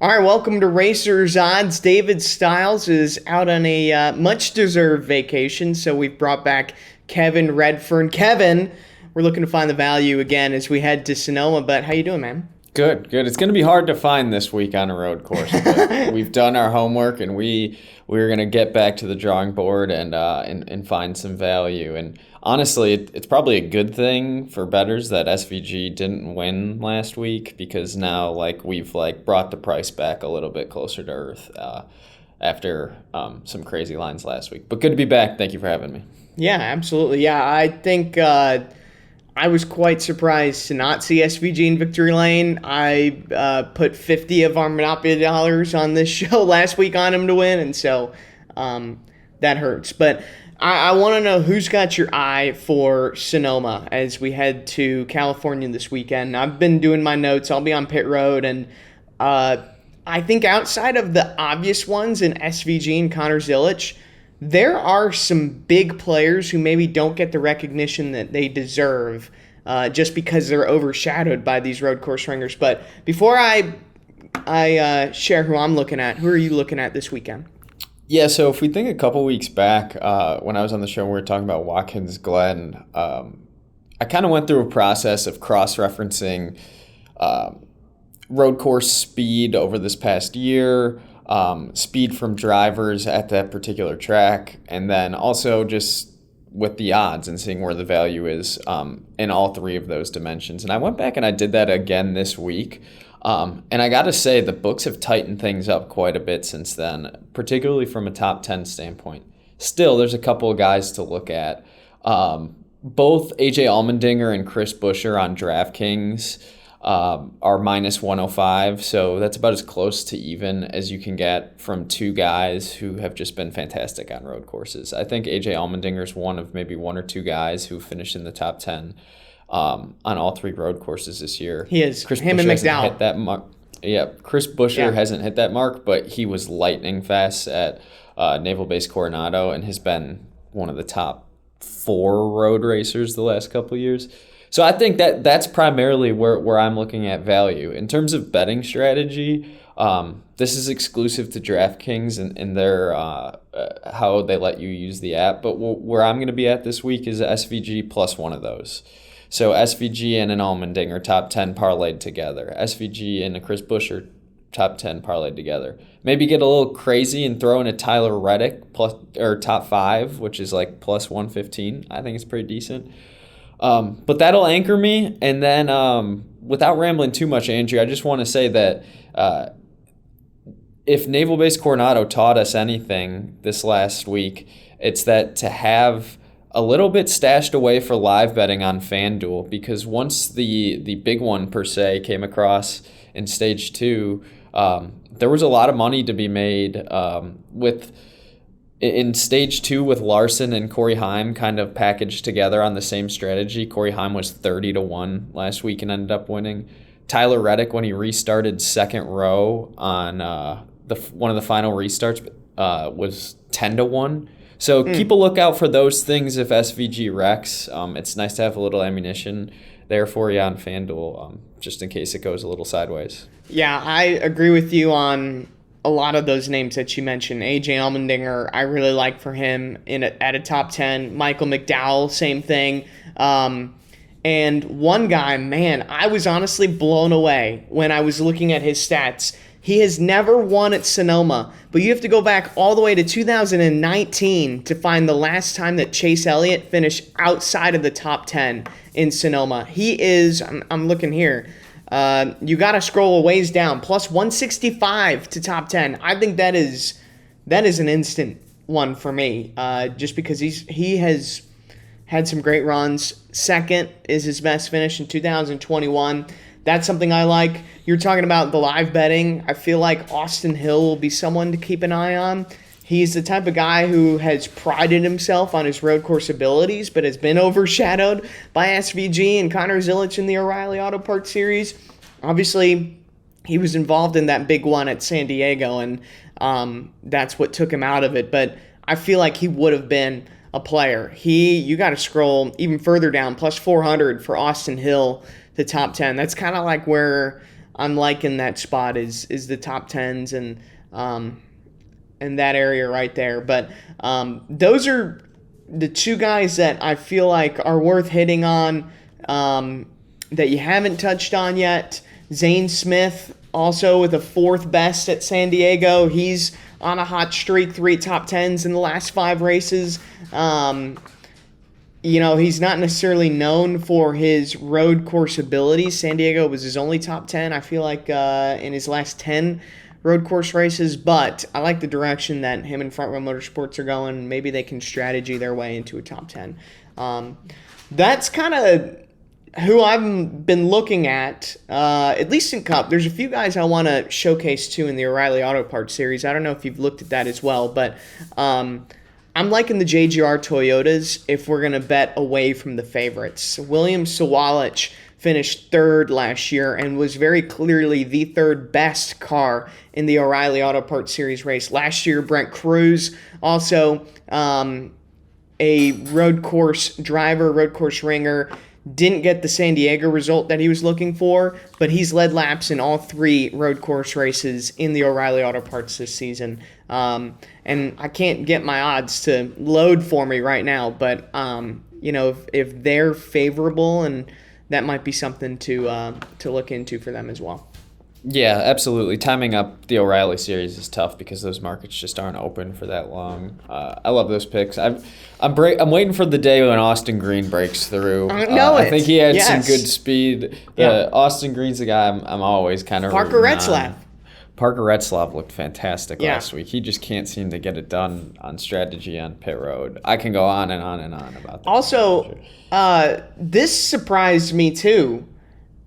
All right, welcome to Racers Odds. David Stiles is out on a much-deserved vacation, so we've brought back Kevin Redfern. Kevin, we're looking to find the value again as we head to Sonoma, but how you doing, man? Good. It's going to be hard to find this week on a road course. But we've done our homework, and we're going to get back to the drawing board and find some value. And honestly, it's probably a good thing for bettors that SVG didn't win last week, because now we've brought the price back a little bit closer to earth after some crazy lines last week. But good to be back. Thank you for having me. Yeah, absolutely. Yeah, I think I was quite surprised to not see SVG in victory lane. I put 50 of our Monopoly dollars on this show last week on him to win, and so that hurts. But I want to know who's got your eye for Sonoma as we head to California this weekend. I've been doing my notes. I'll be on pit road, and I think outside of the obvious ones in SVG and Connor Zilic, there are some big players who maybe don't get the recognition that they deserve just because they're overshadowed by these road course ringers. But before I share who I'm looking at, who are you looking at this weekend? Yeah, so if we think a couple weeks back when I was on the show, we were talking about Watkins Glen. I kind of went through a process of cross-referencing road course speed over this past year, speed from drivers at that particular track, and then also just with the odds and seeing where the value is in all three of those dimensions. And I went back and I did that again this week. And I got to say, the books have tightened things up quite a bit since then, particularly from a top 10 standpoint. Still, there's a couple of guys to look at. Both AJ Allmendinger and Chris Buescher on DraftKings are minus 105, so that's about as close to even as you can get from two guys who have just been fantastic on road courses. I think AJ Allmendinger is one of maybe one or two guys who finished in the top 10 on all three road courses this year. He is. Chris Him Buescher and hasn't McDowell. hit that mark. Yeah, Chris Buescher hasn't hit that mark, but he was lightning fast at Naval Base Coronado and has been one of the top 4 road racers the last couple of years. So I think that's primarily where I'm looking at value. In terms of betting strategy, this is exclusive to DraftKings and their how they let you use the app. But where I'm going to be at this week is SVG plus one of those. So SVG and an Allmendinger top 10 parlayed together. SVG and a Chris Buescher top 10 parlayed together. Maybe get a little crazy and throw in a Tyler Reddick plus or top 5, which is like plus 115. I think it's pretty decent. But that'll anchor me. And then without rambling too much, Andrew, I just want to say that if Naval Base Coronado taught us anything this last week, it's that to have a little bit stashed away for live betting on FanDuel, because once the big one per se came across in stage 2, there was a lot of money to be made in stage 2 with Larson and Corey Haim kind of packaged together on the same strategy. Corey Haim was 30-1 last week and ended up winning. Tyler Reddick, when he restarted second row on one of the final restarts, was 10-1. So keep a lookout for those things if SVG wrecks. It's nice to have a little ammunition there for you on FanDuel, just in case it goes a little sideways. Yeah, I agree with you on a lot of those names that you mentioned. AJ Allmendinger, I really like for him at a top 10. Michael McDowell, same thing. And one guy, man, I was honestly blown away when I was looking at his stats. He has never won at Sonoma, but you have to go back all the way to 2019 to find the last time that Chase Elliott finished outside of the top 10 in Sonoma. He is, I'm looking here, you got to scroll a ways down, plus 165 to top 10. I think that is an instant one for me, just because he has had some great runs. Second is his best finish in 2021. That's something I like. You're talking about the live betting. I feel like Austin Hill will be someone to keep an eye on. He's the type of guy who has prided himself on his road course abilities, but has been overshadowed by SVG and Connor Zilic in the O'Reilly Auto Parts Series. Obviously, he was involved in that big one at San Diego, and that's what took him out of it. But I feel like he would have been a player. You got to scroll even further down, plus 400 for Austin Hill, the top 10. That's kind of like where I'm liking that spot is the top 10s and that area right there. But those are the two guys that I feel like are worth hitting on that you haven't touched on yet. Zane Smith, also with a 4th best at San Diego. He's on a hot streak, 3 top 10s in the last 5 races. He's not necessarily known for his road course abilities. San Diego was his only top 10, I feel like, in his last 10 road course races. But I like the direction that him and Front Row Motorsports are going. Maybe they can strategy their way into a top 10. That's kind of who I've been looking at least in Cup. There's a few guys I want to showcase, too, in the O'Reilly Auto Parts series. I don't know if you've looked at that as well, but I'm liking the JGR Toyotas if we're going to bet away from the favorites. William Sawalich finished 3rd last year and was very clearly the 3rd best car in the O'Reilly Auto Parts Series race. Last year, Brent Cruz, also a road course driver, road course ringer, didn't get the San Diego result that he was looking for, but he's led laps in all 3 road course races in the O'Reilly Auto Parts this season. And I can't get my odds to load for me right now, but if they're favorable, and that might be something to look into for them as well. Yeah, absolutely. Timing up the O'Reilly series is tough because those markets just aren't open for that long. I love those picks. I'm waiting for the day when Austin Green breaks through. I think he had some good speed. Austin Green's the guy I'm always kind of Parker Retzlaff. Parker Retzlaff looked fantastic last week. He just can't seem to get it done on strategy on pit road. I can go on and on and on about that. Also, this surprised me too.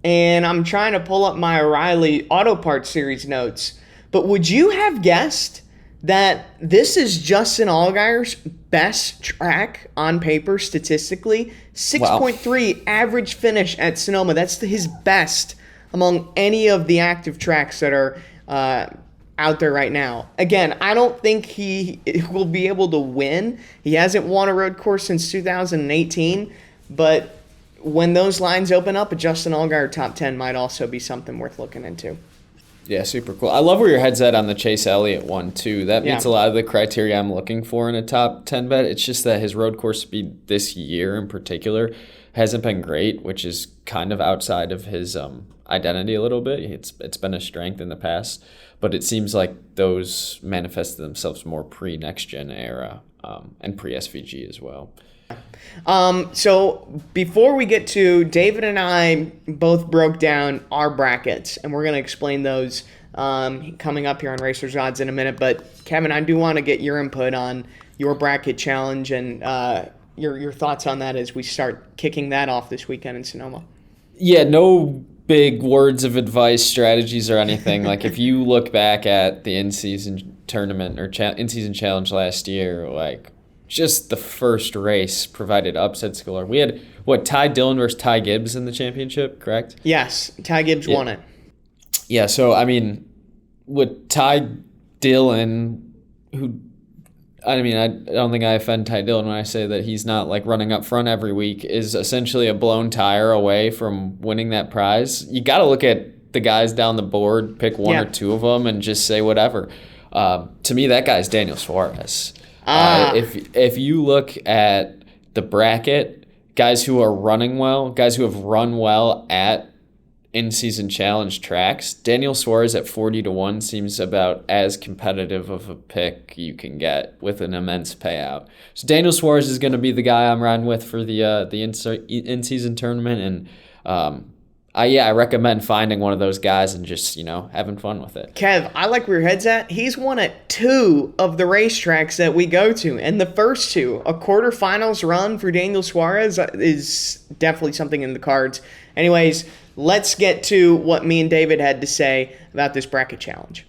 And I'm trying to pull up my O'Reilly Auto Parts Series notes. But would you have guessed that this is Justin Allgaier's best track on paper statistically? 6.3 average finish at Sonoma. That's his best among any of the active tracks that are out there right now. Again, I don't think he will be able to win. He hasn't won a road course since 2018. But when those lines open up, a Justin Allgaier top 10 might also be something worth looking into. Yeah, super cool. I love where your head's at on the Chase Elliott one, too. That meets a lot of the criteria I'm looking for in a top 10 bet. It's just that his road course speed this year in particular hasn't been great, which is kind of outside of his identity a little bit. It's been a strength in the past, but it seems like those manifested themselves more pre-next-gen era and pre-SVG as well. So before we get to, David and I both broke down our brackets, and we're going to explain those coming up here on Racers Odds in a minute. But Kevin, I do want to get your input on your bracket challenge and your thoughts on that as we start kicking that off this weekend in Sonoma. Yeah, no big words of advice, strategies, or anything. Like if you look back at the in-season tournament or in-season challenge last year, like just the first race provided upset score. We had, Ty Dillon versus Ty Gibbs in the championship, correct? Yes, Ty Gibbs won it. Yeah, so, I mean, with Ty Dillon, I don't think I offend Ty Dillon when I say that he's not, running up front every week, is essentially a blown tire away from winning that prize. You got to look at the guys down the board, pick one or two of them, and just say whatever. To me, that guy's Daniel Suarez. If you look at the bracket, guys who are running well, guys who have run well at in-season challenge tracks, Daniel Suarez at 40-1 seems about as competitive of a pick you can get with an immense payout. So Daniel Suarez is going to be the guy I'm riding with for the in-season tournament, and I recommend finding one of those guys and just, having fun with it. Kev, I like where your head's at. He's won at 2 of the racetracks that we go to. And the first 2, a quarterfinals run for Daniel Suarez is definitely something in the cards. Anyways, let's get to what me and David had to say about this bracket challenge.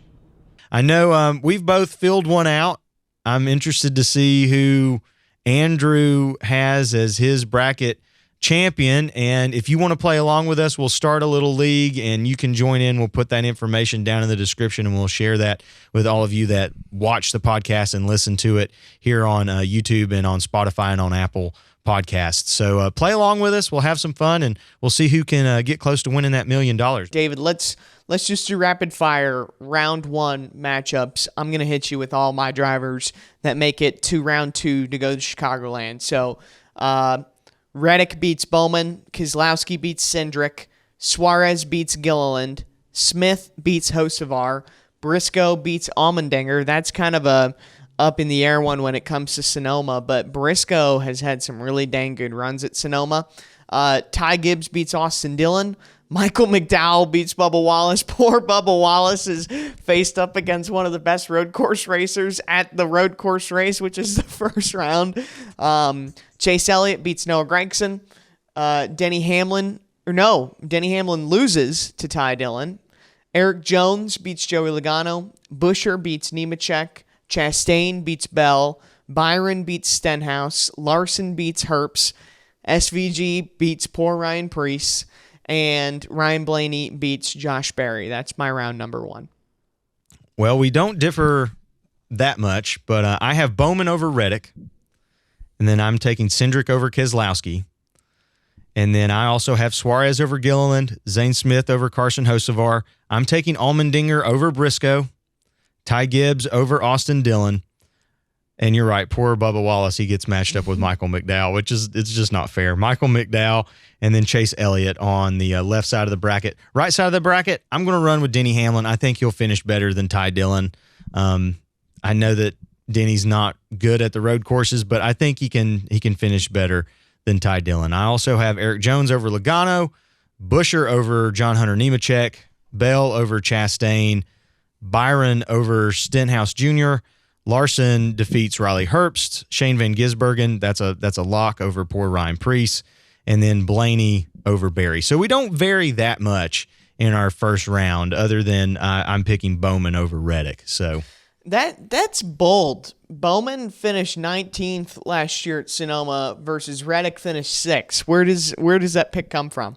I know we've both filled one out. I'm interested to see who Andrew has as his bracket champion, and if you want to play along with us, we'll start a little league and you can join in. We'll put that information down in the description and we'll share that with all of you that watch the podcast and listen to it here on YouTube and on Spotify and on Apple Podcasts. So play along with us. We'll have some fun and we'll see who can get close to winning that $1 million. David, let's let's just do rapid fire round 1 matchups. I'm going to hit you with all my drivers that make it to round 2 to go to Chicagoland. So, Reddick beats Bowman, Keselowski beats Cindric, Suarez beats Gilliland, Smith beats Hocevar, Briscoe beats Allmendinger. That's kind of a up in the air one when it comes to Sonoma, but Briscoe has had some really dang good runs at Sonoma. Ty Gibbs beats Austin Dillon. Michael McDowell beats Bubba Wallace. Poor Bubba Wallace is faced up against one of the best road course racers at the road course race, which is the first round. Chase Elliott beats Noah Gragson. Denny Hamlin loses to Ty Dillon. Eric Jones beats Joey Logano. Buescher beats Nemechek. Chastain beats Bell. Byron beats Stenhouse. Larson beats Herbst. SVG beats poor Ryan Preece. And Ryan Blaney beats Josh Berry. That's my round number 1. Well, we don't differ that much, but I have Bowman over Reddick, and then I'm taking Cindric over Keselowski, and then I also have Suarez over Gilliland, Zane Smith over Carson Hocevar. I'm taking Allmendinger over Briscoe, Ty Gibbs over Austin Dillon, and you're right, poor Bubba Wallace, he gets matched up with Michael McDowell, it's just not fair. Michael McDowell and then Chase Elliott on the left side of the bracket. Right side of the bracket, I'm going to run with Denny Hamlin. I think he'll finish better than Ty Dillon. I know that Denny's not good at the road courses, but I think he can finish better than Ty Dillon. I also have Eric Jones over Logano, Buescher over John Hunter Nemechek, Bell over Chastain, Byron over Stenhouse Jr., Larson defeats Riley Herbst. Shane Van Gisbergen, that's a lock over poor Ryan Preece. And then Blaney over Berry. So we don't vary that much in our first round other than I'm picking Bowman over Reddick. So that's bold. Bowman finished 19th last year at Sonoma versus Reddick finished 6th. Where does that pick come from?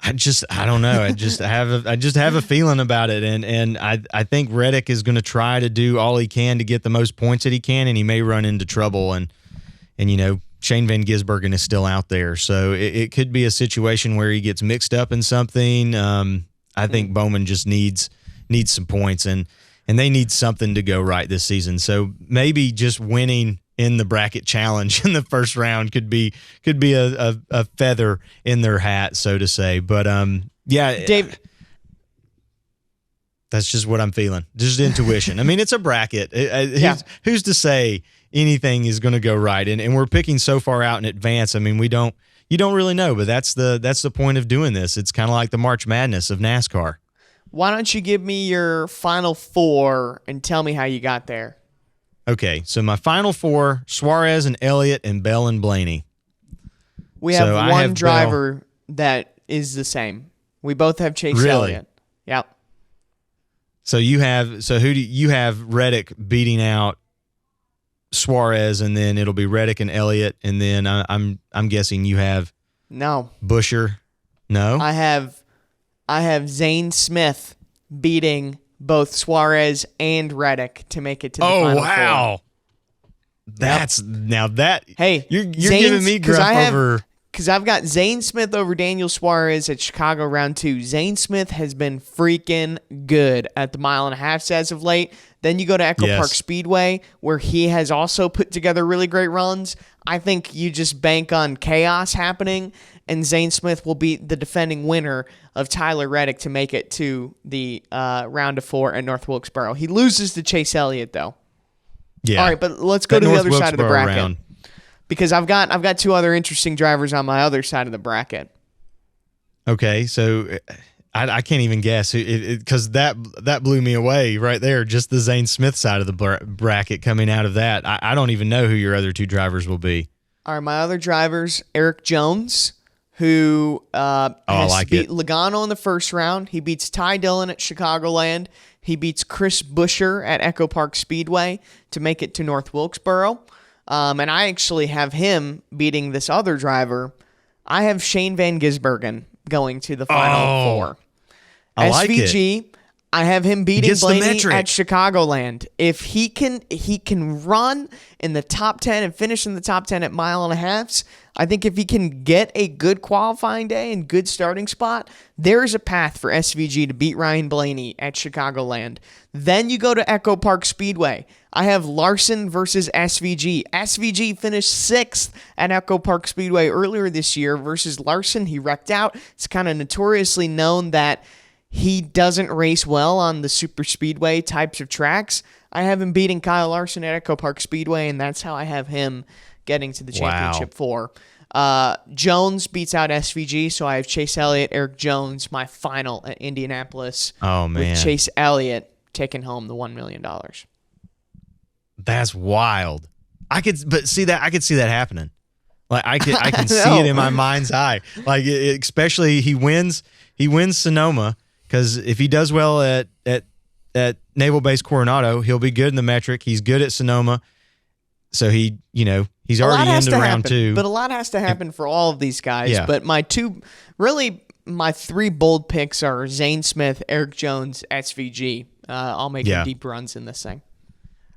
I don't know. I just have a feeling about it, and I think Reddick is going to try to do all he can to get the most points that he can, and he may run into trouble. And Shane Van Gisbergen is still out there, so it could be a situation where he gets mixed up in something. I think Bowman just needs some points, and they need something to go right this season. So maybe just winning in the bracket challenge in the first round could be a feather in their hat, so to say. But yeah, Dave, that's just what I'm feeling. Just intuition. I mean, it's a bracket. Who's to say anything is going to go right? And we're picking so far out in advance. I mean, you don't really know, but that's the point of doing this. It's kind of like the March Madness of NASCAR. Why don't you give me your final 4 and tell me how you got there? Okay, so my final 4, Suarez and Elliott and Bell and Blaney. We have one driver that is the same. We both have Chase Elliott. Yep. So who do you have Reddick beating out Suarez, and then it'll be Reddick and Elliott, and then I'm guessing you have Buescher. No? I have Zane Smith beating both Suarez and Reddick to make it to the final 4. Oh, wow. That's now that. Hey, you're giving me gruff over. Because I've got Zane Smith over Daniel Suarez at Chicago round 2. Zane Smith has been freaking good at the 1.5 miles as of late. Then you go to Echo Park Speedway, where he has also put together really great runs. I think you just bank on chaos happening, and Zane Smith will be the defending winner of Tyler Reddick to make it to the round of 4 at North Wilkesboro. He loses to Chase Elliott, though. Yeah. All right, but let's go to the other side of the bracket. Because I've got 2 other interesting drivers on my other side of the bracket. Okay, so I can't even guess because that blew me away right there. Just the Zane Smith side of the bracket coming out of that. I don't even know who your other 2 drivers will be. All right, my other drivers, Eric Jones, who has beat Logano in the first round. He beats Ty Dillon at Chicagoland. He beats Chris Buescher at Echo Park Speedway to make it to North Wilkesboro. And I actually have him beating this other driver. I have Shane Van Gisbergen going to the final 4. I like SVG, it. I have him beating gets the Blaney metric. at Chicagoland. If he can run in the top 10 and finish in the top 10 at mile and a halves, I think if he can get a good qualifying day and good starting spot, there is a path for SVG to beat Ryan Blaney at Chicagoland. Then you go to Echo Park Speedway. I have Larson versus SVG. SVG finished 6th at Echo Park Speedway earlier this year versus Larson. He wrecked out. It's kind of notoriously known that he doesn't race well on the super speedway types of tracks. I have him beating Kyle Larson at Echo Park Speedway, and that's how I have him getting to the championship 4. Jones beats out SVG, so I have Chase Elliott, Eric Jones, my final at Indianapolis. Oh, man. With Chase Elliott taking home the $1 million. That's wild. I could see that happening. Like I can see it in my mind's eye. Like especially he wins Sonoma, because if he does well at Naval Base Coronado, he'll be good in the metric. He's good at Sonoma, so he's already into round 2. But a lot has to happen for all of these guys. Yeah. But my 3 bold picks are Zane Smith, Eric Jones, SVG. I'll make deep runs in this thing.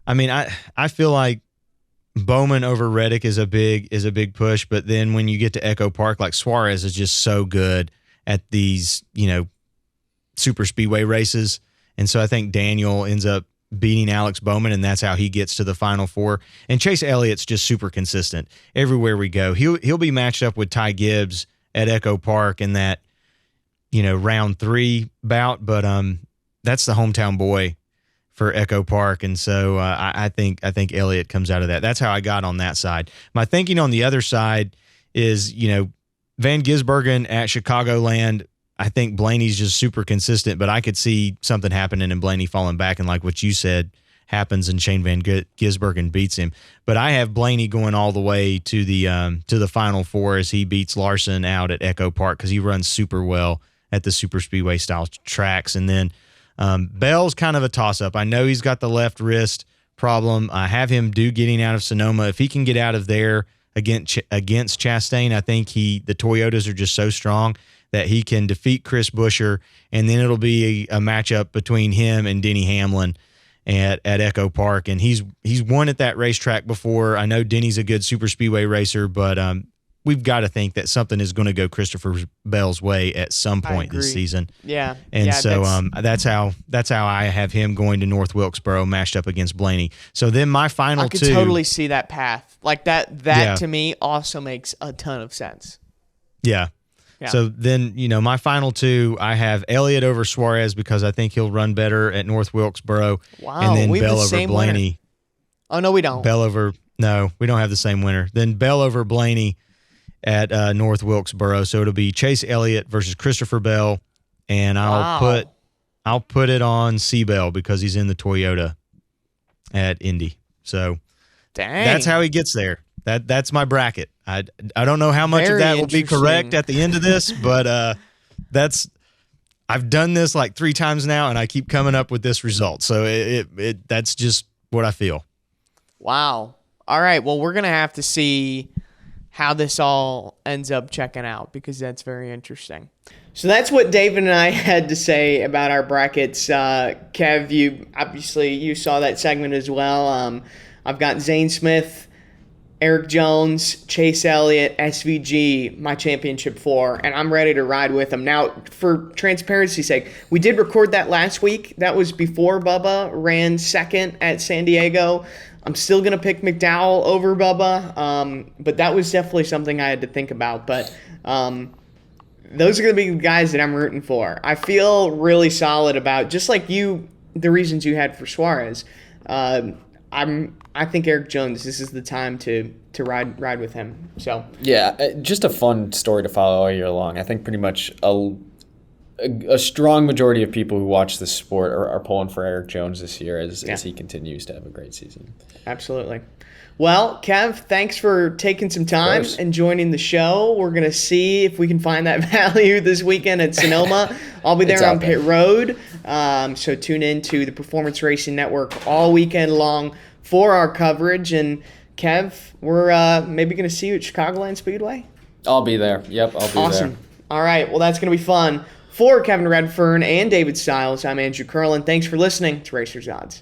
I mean, I feel like Bowman over Reddick is a big push, but then when you get to Echo Park, like Suarez is just so good at these, super speedway races. And so I think Daniel ends up beating Alex Bowman, and that's how he gets to the Final 4. And Chase Elliott's just super consistent everywhere we go. He'll be matched up with Ty Gibbs at Echo Park in that, round 3 bout, but that's the hometown boy for Echo Park, and so I think Elliott comes out of that. That's how I got on that side. My thinking on the other side is, Van Gisbergen at Chicagoland. I think Blaney's just super consistent, but I could see something happening and Blaney falling back, and like what you said happens and Shane Van Gisbergen beats him. But I have Blaney going all the way to the Final 4 as he beats Larson out at Echo Park, because he runs super well at the super speedway style tracks. And then Bell's kind of a toss-up. I know he's got the left wrist problem. I have him getting out of Sonoma. If he can get out of there against Chastain, I think the Toyotas are just so strong that he can defeat Chris Buescher, and then it'll be a matchup between him and Denny Hamlin at Echo Park. And he's won at that racetrack before. I know Denny's a good super speedway racer, but we've got to think that something is going to go Christopher Bell's way at some point this season. Yeah. And that's how I have him going to North Wilkesboro matched up against Blaney. So then my final 2. I could totally see that path. Like that to me also makes a ton of sense. Yeah. So then, my final 2, I have Elliott over Suarez because I think he'll run better at North Wilkesboro. Wow. And then we have Bell the over same Blaney. Winner. Oh, no, we don't. No, we don't have the same winner. Then Bell over Blaney at North Wilkesboro. So it'll be Chase Elliott versus Christopher Bell, and I'll put it on C-Bell because he's in the Toyota at Indy. So that's how he gets there. That's my bracket. I don't know how much of that will be correct at the end of this, but I've done this like 3 times now, and I keep coming up with this result. So that's just what I feel. Wow. All right. Well, we're gonna have to see how this all ends up checking out, because that's very interesting. So that's what David and I had to say about our brackets. Kev, you saw that segment as well. I've got Zane Smith, Eric Jones, Chase Elliott, SVG, my championship 4, and I'm ready to ride with them. Now, for transparency's sake, we did record that last week. That was before Bubba ran second at San Diego. I'm still going to pick McDowell over Bubba, but that was definitely something I had to think about. But those are going to be the guys that I'm rooting for. I feel really solid about, just like you, the reasons you had for Suarez. I think Eric Jones, this is the time to ride with him. So yeah, just a fun story to follow all year long. I think pretty much a strong majority of people who watch this sport are pulling for Eric Jones this year as he continues to have a great season. Absolutely. Well, Kev, thanks for taking some time and joining the show. We're going to see if we can find that value this weekend at Sonoma. I'll be there on pit road. So tune in to the Performance Racing Network all weekend long for our coverage. And Kev, we're maybe going to see you at Chicagoland Speedway. I'll be there. Yep, I'll be there. Awesome. All right. Well, that's going to be fun. For Kevin Redfern and David Stiles, I'm Andrew Kurland. Thanks for listening to Racers Odds.